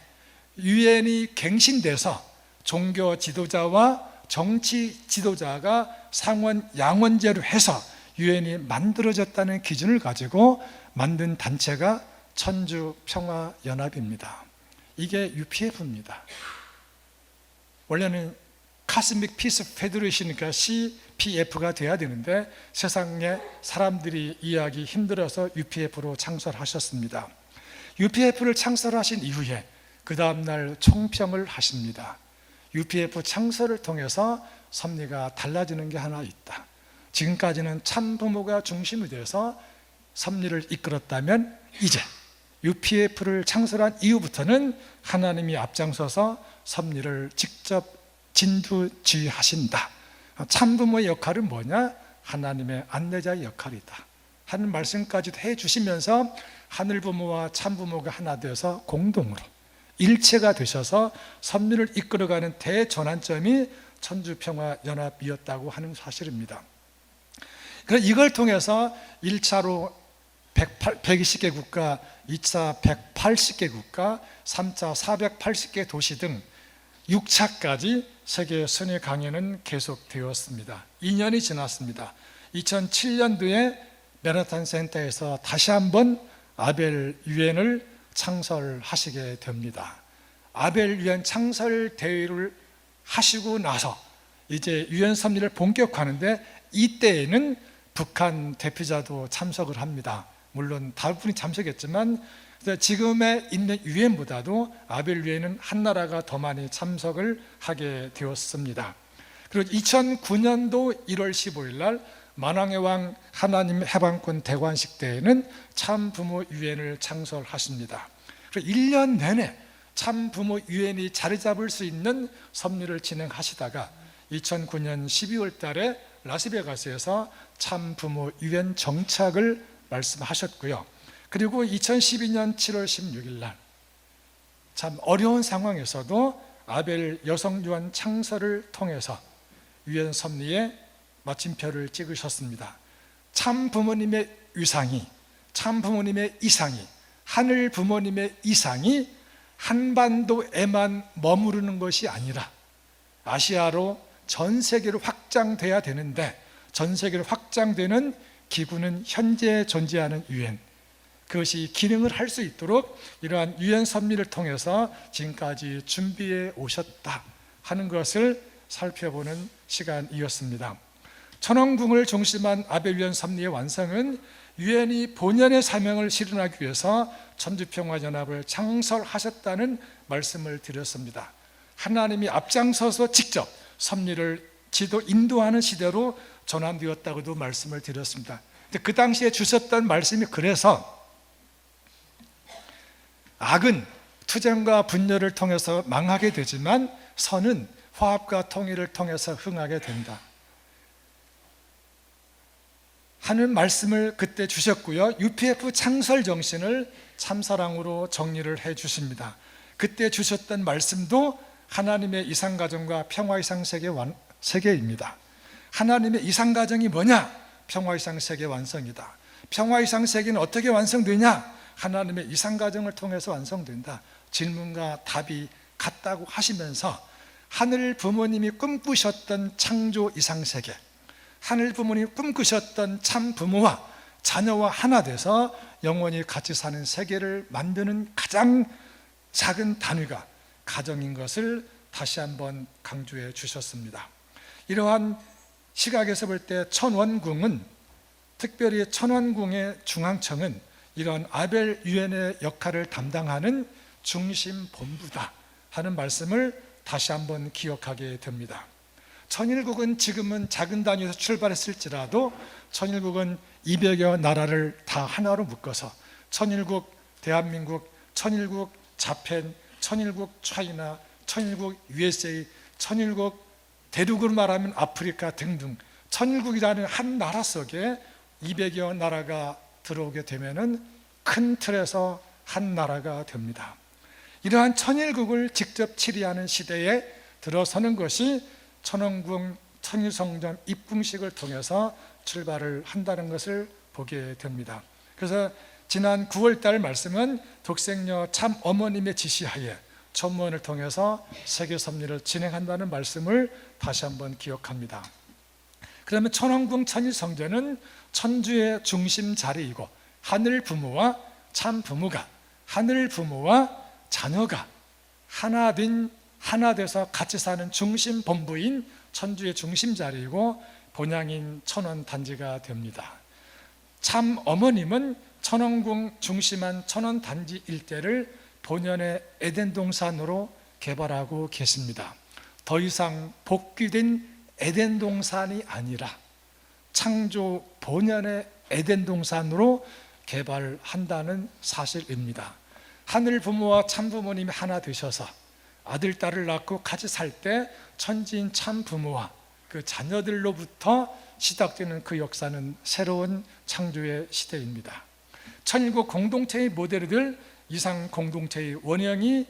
S1: 유엔이 갱신돼서 종교 지도자와 정치 지도자가 상원 양원제로 해서 유엔이 만들어졌다는 기준을 가지고 만든 단체가 천주평화연합입니다. 이게 UPF입니다. 원래는 카스믹 피스 페더레이션이니까 CPF가 돼야 되는데 세상에 사람들이 이해하기 힘들어서 UPF로 창설하셨습니다. UPF를 창설하신 이후에 그 다음날 총평을 하십니다. UPF 창설을 통해서 섭리가 달라지는 게 하나 있다. 지금까지는 참부모가 중심이 돼서 섭리를 이끌었다면 이제 UPF를 창설한 이후부터는 하나님이 앞장서서 섭리를 직접 진두지휘하신다. 참부모의 역할은 뭐냐? 하나님의 안내자의 역할이다 하는 말씀까지도 해주시면서 하늘부모와 참부모가 하나 되어서 공동으로 일체가 되셔서 섭리를 이끌어가는 대전환점이 천주평화연합이었다고 하는 사실입니다. 그래서 이걸 통해서 1차로 120개 국가, 2차 180개 국가, 3차 480개 도시 등 6차까지 세계 순회 강연은 계속되었습니다. 2년이 지났습니다. 2007년도에 맨하탄 센터에서 다시 한번 아벨 유엔을 창설하시게 됩니다. 아벨 유엔 창설 대회를 하시고 나서 이제 유엔 섭리를 본격화하는데 이때에는 북한 대표자도 참석을 합니다. 물론 다분히 참석했지만 지금의 있는 유엔보다도 아벨 유엔은 한 나라가 더 많이 참석을 하게 되었습니다. 그리고 2009년도 1월 15일 날 만왕의 왕 하나님 해방권 대관식 때에는 참부모 유엔을 창설하십니다. 그리고 1년 내내 참부모 유엔이 자리 잡을 수 있는 섭리를 진행하시다가 2009년 12월 달에 라스베가스에서 참부모 유엔 정착을 말씀하셨고요. 그리고 2012년 7월 16일 날 참 어려운 상황에서도 아벨 여성 유엔 창설을 통해서 유엔 섭리에 마침표를 찍으셨습니다. 참 부모님의 위상이, 참 부모님의 이상이, 하늘 부모님의 이상이 한반도에만 머무르는 것이 아니라 아시아로 전 세계로 확장돼야 되는데, 전 세계로 확장되는 기구는 현재 존재하는 유엔, 그것이 기능을 할 수 있도록 이러한 유엔 섭리를 통해서 지금까지 준비해 오셨다 하는 것을 살펴보는 시간이었습니다. 천왕궁을 중심한 아벨 유엔 섭리의 완성은 유엔이 본연의 사명을 실현하기 위해서 천주평화연합을 창설하셨다는 말씀을 드렸습니다. 하나님이 앞장서서 직접 섭리를 인도하는 시대로 전환되었다고도 말씀을 드렸습니다. 그 당시에 주셨던 말씀이 그래서 악은 투쟁과 분열을 통해서 망하게 되지만 선은 화합과 통일을 통해서 흥하게 된다 하는 말씀을 그때 주셨고요. UPF 창설 정신을 참사랑으로 정리를 해 주십니다. 그때 주셨던 말씀도 하나님의 이상가정과 평화이상 세계입니다. 하나님의 이상가정이 뭐냐? 평화이상 세계 완성이다. 평화이상 세계는 어떻게 완성되냐? 하나님의 이상가정을 통해서 완성된다. 질문과 답이 같다고 하시면서 하늘 부모님이 꿈꾸셨던 창조 이상세계, 하늘 부모님이 꿈꾸셨던 참 부모와 자녀와 하나 돼서 영원히 같이 사는 세계를 만드는 가장 작은 단위가 가정인 것을 다시 한번 강조해 주셨습니다. 이러한 시각에서 볼 때 천원궁은, 특별히 천원궁의 중앙청은 이런 아벨 유엔의 역할을 담당하는 중심 본부다 하는 말씀을 다시 한번 기억하게 됩니다. 천일국은 지금은 작은 단위에서 출발했을지라도 천일국은 200여 나라를 다 하나로 묶어서 천일국 대한민국, 천일국 자펜, 천일국 차이나, 천일국 USA, 천일국 대륙으로 말하면 아프리카 등등 천일국이라는 한 나라 속에 200여 나라가 들어오게 되면은 큰 틀에서 한 나라가 됩니다. 이러한 천일국을 직접 치리하는 시대에 들어서는 것이 천왕궁 천일성전 입궁식을 통해서 출발을 한다는 것을 보게 됩니다. 그래서 지난 9월 달 말씀은 독생녀 참 어머님의 지시하에 천문을 통해서 세계 섭리를 진행한다는 말씀을 다시 한번 기억합니다. 그러면 천왕궁 천일성전은 천주의 중심 자리이고 하늘 부모와 참 부모가, 하늘 부모와 자녀가 하나 된 하나 돼서 같이 사는 중심 본부인 천주의 중심 자리이고 본향인 천원단지가 됩니다. 참 어머님은 천원궁 중심한 천원단지 일대를 본연의 에덴 동산으로 개발하고 계십니다. 더 이상 복귀된 에덴 동산이 아니라 창조 본연의 에덴 동산으로 개발한다는 사실입니다. 하늘 부모와 참 부모님이 하나 되셔서 아들, 딸을 낳고 같이 살 때 천지인 참 부모와 그 자녀들로부터 시작되는 그 역사는 새로운 창조의 시대입니다. 천일국 공동체의 모델들 이상 공동체의 원형이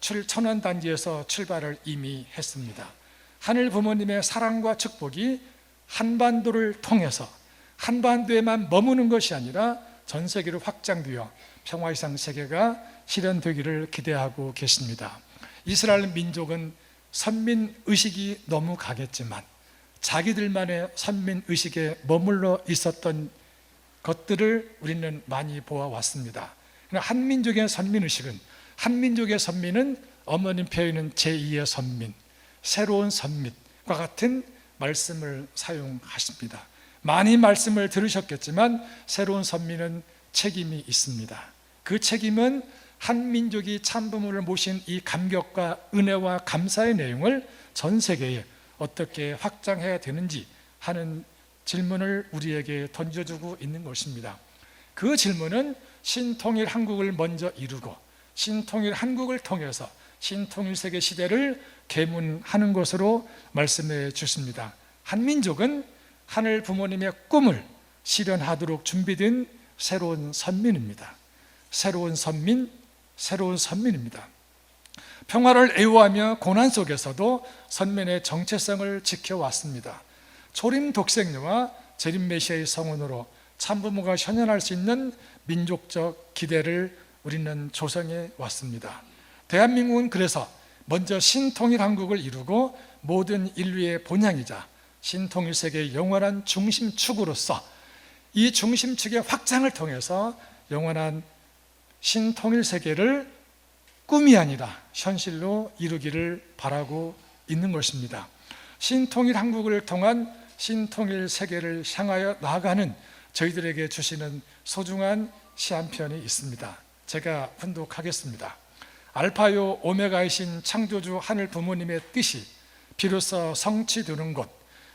S1: 천원단지에서 출발을 이미 했습니다. 하늘 부모님의 사랑과 축복이 한반도를 통해서 한반도에만 머무는 것이 아니라 전 세계로 확장되어 평화이상 세계가 실현되기를 기대하고 계십니다. 이스라엘 민족은 선민의식이 너무 강했지만 자기들만의 선민의식에 머물러 있었던 것들을 우리는 많이 보아왔습니다. 한민족의 선민의식은, 한민족의 선민은 어머님 표현은 제2의 선민, 새로운 선민과 같은 말씀을 사용하십니다. 많이 말씀을 들으셨겠지만 새로운 선민은 책임이 있습니다. 그 책임은 한민족이 참부모를 모신 이 감격과 은혜와 감사의 내용을 전 세계에 어떻게 확장해야 되는지 하는 질문을 우리에게 던져주고 있는 것입니다. 그 질문은 신통일 한국을 먼저 이루고 신통일 한국을 통해서 신통일 세계 시대를 계문하는 것으로 말씀해 주십니다. 한민족은 하늘 부모님의 꿈을 실현하도록 준비된 새로운 선민입니다. 새로운 선민, 새로운 선민입니다. 평화를 애호하며 고난 속에서도 선민의 정체성을 지켜왔습니다. 초림 독생녀와 재림 메시아의 성원으로 참부모가 현현할 수 있는 민족적 기대를 우리는 조성해 왔습니다. 대한민국은 그래서 먼저 신통일 한국을 이루고 모든 인류의 본향이자 신통일 세계의 영원한 중심축으로서 이 중심축의 확장을 통해서 영원한 신통일 세계를 꿈이 아니라 현실로 이루기를 바라고 있는 것입니다. 신통일 한국을 통한 신통일 세계를 향하여 나아가는 저희들에게 주시는 소중한 시 한 편이 있습니다. 제가 훈독하겠습니다. 알파요 오메가이신 창조주 하늘 부모님의 뜻이 비로소 성취되는 곳,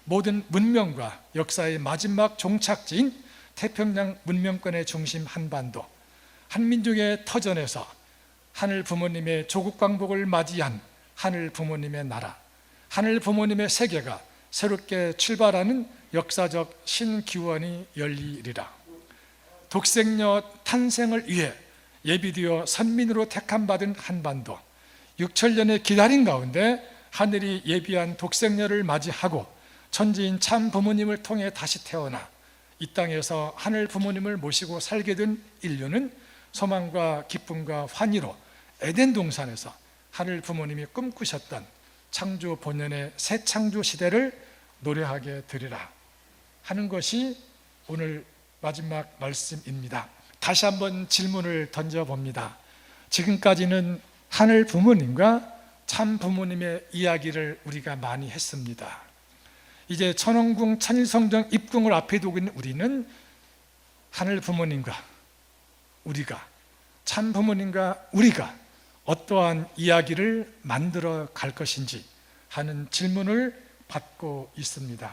S1: 모든 문명과 역사의 마지막 종착지인 태평양 문명권의 중심 한반도, 한민족의 터전에서 하늘 부모님의 조국 광복을 맞이한 하늘 부모님의 나라, 하늘 부모님의 세계가 새롭게 출발하는 역사적 신기원이 열리리라. 독생녀 탄생을 위해 예비되어 선민으로 택함받은 한반도, 6천년의 기다림 가운데 하늘이 예비한 독생녀를 맞이하고 천지인 참 부모님을 통해 다시 태어나 이 땅에서 하늘 부모님을 모시고 살게 된 인류는 소망과 기쁨과 환희로 에덴 동산에서 하늘 부모님이 꿈꾸셨던 창조 본연의 새 창조 시대를 노래하게 되리라 하는 것이 오늘 마지막 말씀입니다. 다시 한번 질문을 던져봅니다. 지금까지는 하늘 부모님과 참 부모님의 이야기를 우리가 많이 했습니다. 이제 천원궁 천일성정 입궁을 앞에 두고 있는 우리는 하늘 부모님과 우리가, 참 부모님과 우리가 어떠한 이야기를 만들어 갈 것인지 하는 질문을 받고 있습니다.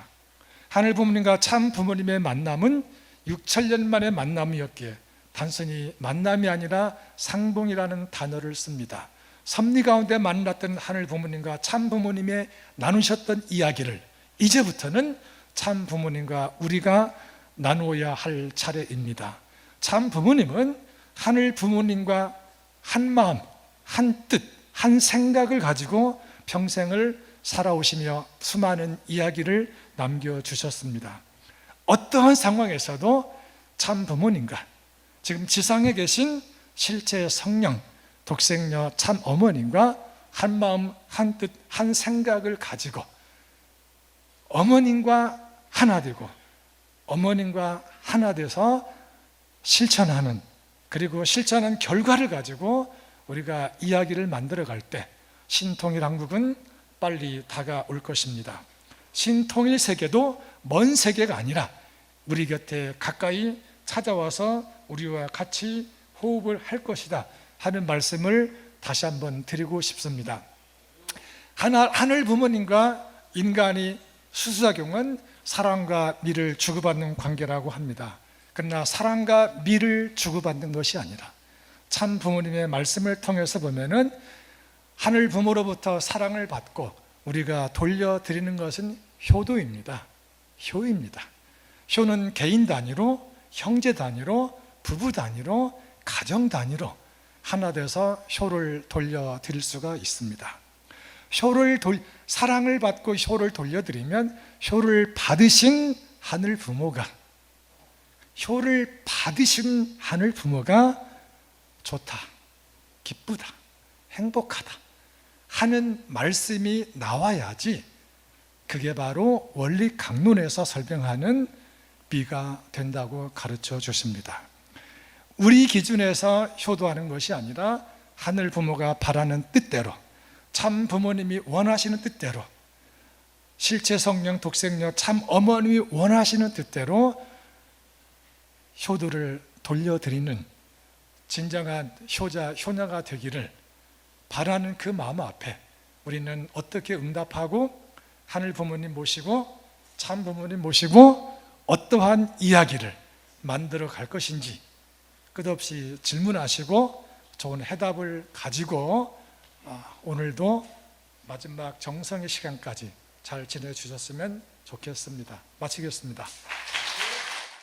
S1: 하늘 부모님과 참 부모님의 만남은 6천년 만의 만남이었기에 단순히 만남이 아니라 상봉이라는 단어를 씁니다. 섭리 가운데 만났던 하늘 부모님과 참 부모님의 나누셨던 이야기를 이제부터는 참 부모님과 우리가 나누어야 할 차례입니다. 참 부모님은 하늘 부모님과 한 마음, 한 뜻, 한 생각을 가지고 평생을 살아오시며 수많은 이야기를 남겨주셨습니다. 어떠한 상황에서도 참 부모님과 지금 지상에 계신 실제 성령, 독생녀 참 어머님과 한 마음, 한 뜻, 한 생각을 가지고 어머님과 하나 되고 어머님과 하나 돼서 실천하는, 그리고 실천한 결과를 가지고 우리가 이야기를 만들어 갈 때 신통일 한국은 빨리 다가올 것입니다. 신통일 세계도 먼 세계가 아니라 우리 곁에 가까이 찾아와서 우리와 같이 호흡을 할 것이다 하는 말씀을 다시 한번 드리고 싶습니다. 하늘 부모님과 인간이 수수작용은 사랑과 미를 주고받는 관계라고 합니다. 그러나 사랑과 미를 주고받는 것이 아니라 참 부모님의 말씀을 통해서 보면은 하늘 부모로부터 사랑을 받고 우리가 돌려드리는 것은 효도입니다. 효입니다. 효는 개인 단위로, 형제 단위로, 부부 단위로, 가정 단위로 하나 돼서 효를 돌려드릴 수가 있습니다. 사랑을 받고 효를 돌려드리면 효를 받으신 하늘 부모가 좋다, 기쁘다, 행복하다 하는 말씀이 나와야지 그게 바로 원리 강론에서 설명하는 비가 된다고 가르쳐 주십니다. 우리 기준에서 효도하는 것이 아니라 하늘 부모가 바라는 뜻대로, 참 부모님이 원하시는 뜻대로, 실체 성령 독생녀 참 어머님이 원하시는 뜻대로 효도를 돌려드리는 진정한 효자, 효녀가 되기를 바라는 그 마음 앞에 우리는 어떻게 응답하고 하늘 부모님 모시고 참 부모님 모시고 어떠한 이야기를 만들어 갈 것인지 끝없이 질문하시고 좋은 해답을 가지고 오늘도 마지막 정성의 시간까지 잘 지내주셨으면 좋겠습니다. 마치겠습니다.